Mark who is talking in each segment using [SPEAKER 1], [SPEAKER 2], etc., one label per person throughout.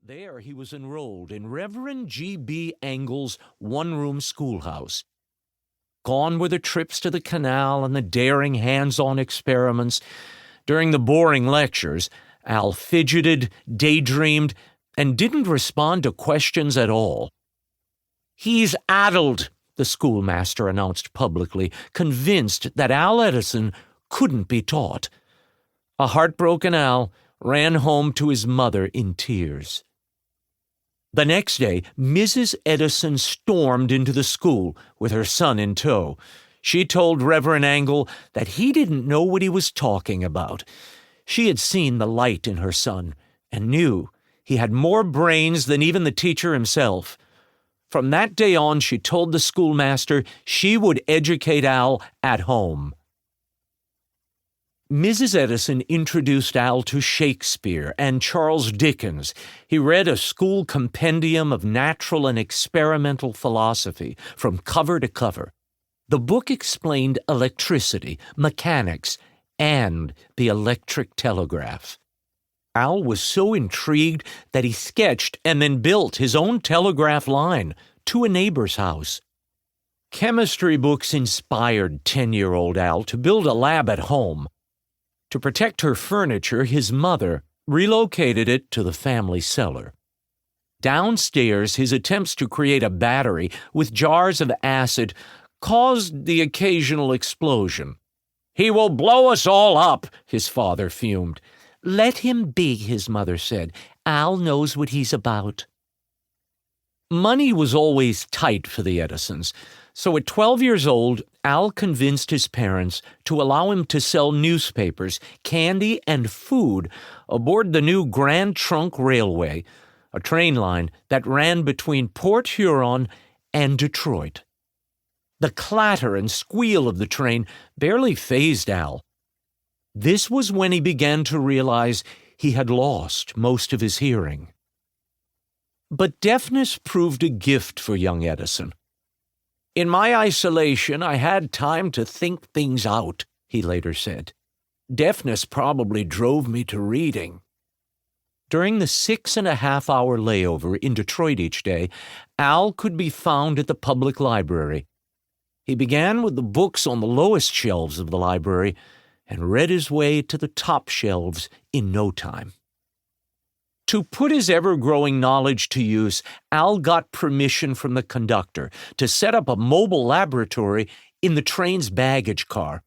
[SPEAKER 1] There he was enrolled in Reverend G.B. Engle's one-room schoolhouse. Gone were the trips to the canal and the daring hands-on experiments. During the boring lectures, Al fidgeted, daydreamed, and didn't respond to questions at all. "He's addled," the schoolmaster announced publicly, convinced that Al Edison couldn't be taught. A heartbroken Al ran home to his mother in tears. The next day, Mrs. Edison stormed into the school with her son in tow. She told Reverend Angle that he didn't know what he was talking about. She had seen the light in her son and knew he had more brains than even the teacher himself. From that day on, she told the schoolmaster she would educate Al at home. Mrs. Edison introduced Al to Shakespeare and Charles Dickens. He read a school compendium of natural and experimental philosophy from cover to cover. The book explained electricity, mechanics, and the electric telegraph. Al was so intrigued that he sketched and then built his own telegraph line to a neighbor's house. Chemistry books inspired 10-year-old Al to build a lab at home. To protect her furniture, his mother relocated it to the family cellar. Downstairs, his attempts to create a battery with jars of acid caused the occasional explosion. "He will blow us all up," his father fumed. "Let him be," his mother said. "Al knows what he's about." Money was always tight for the Edisons, so at 12 years old, Al convinced his parents to allow him to sell newspapers, candy, and food aboard the new Grand Trunk Railway, a train line that ran between Port Huron and Detroit. The clatter and squeal of the train barely fazed Al. This was when he began to realize he had lost most of his hearing. But deafness proved a gift for young Edison. "In my isolation, I had time to think things out," he later said. "Deafness probably drove me to reading." During the 6.5-hour layover in Detroit each day, Al could be found at the public library. He began with the books on the lowest shelves of the library and read his way to the top shelves in no time. To put his ever-growing knowledge to use, Al got permission from the conductor to set up a mobile laboratory in the train's baggage car.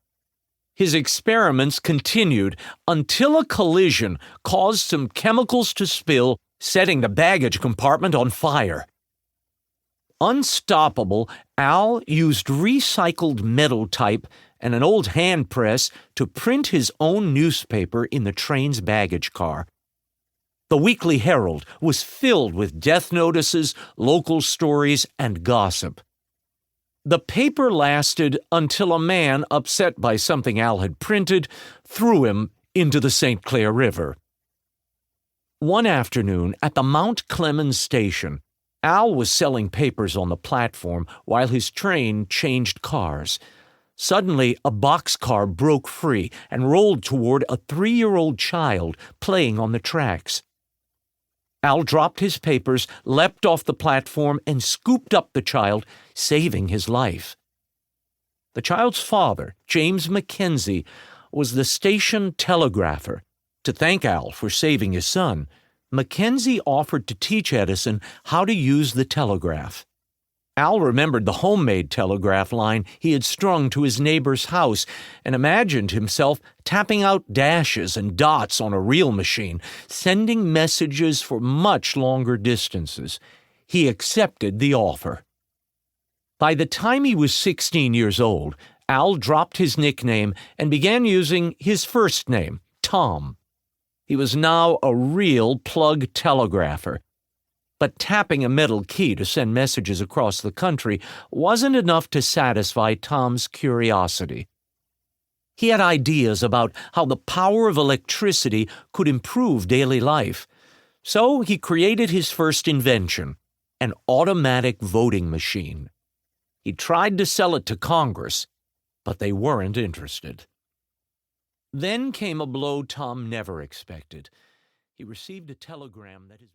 [SPEAKER 1] His experiments continued until a collision caused some chemicals to spill, setting the baggage compartment on fire. Unstoppable, Al used recycled metal type and an old hand press to print his own newspaper in the train's baggage car. The Weekly Herald was filled with death notices, local stories, and gossip. The paper lasted until a man, upset by something Al had printed, threw him into the St. Clair River. One afternoon, at the Mount Clemens station, Al was selling papers on the platform while his train changed cars. Suddenly, a boxcar broke free and rolled toward a 3-year-old child playing on the tracks. Al dropped his papers, leapt off the platform, and scooped up the child, saving his life. The child's father, James Mackenzie, was the station telegrapher. To thank Al for saving his son, Mackenzie offered to teach Edison how to use the telegraph. Al remembered the homemade telegraph line he had strung to his neighbor's house and imagined himself tapping out dashes and dots on a real machine, sending messages for much longer distances. He accepted the offer. By the time he was 16 years old, Al dropped his nickname and began using his first name, Tom. He was now a real plug telegrapher. But tapping a metal key to send messages across the country wasn't enough to satisfy Tom's curiosity. He had ideas about how the power of electricity could improve daily life. So he created his first invention, an automatic voting machine. He tried to sell it to Congress, but they weren't interested. Then came a blow Tom never expected. He received a telegram that his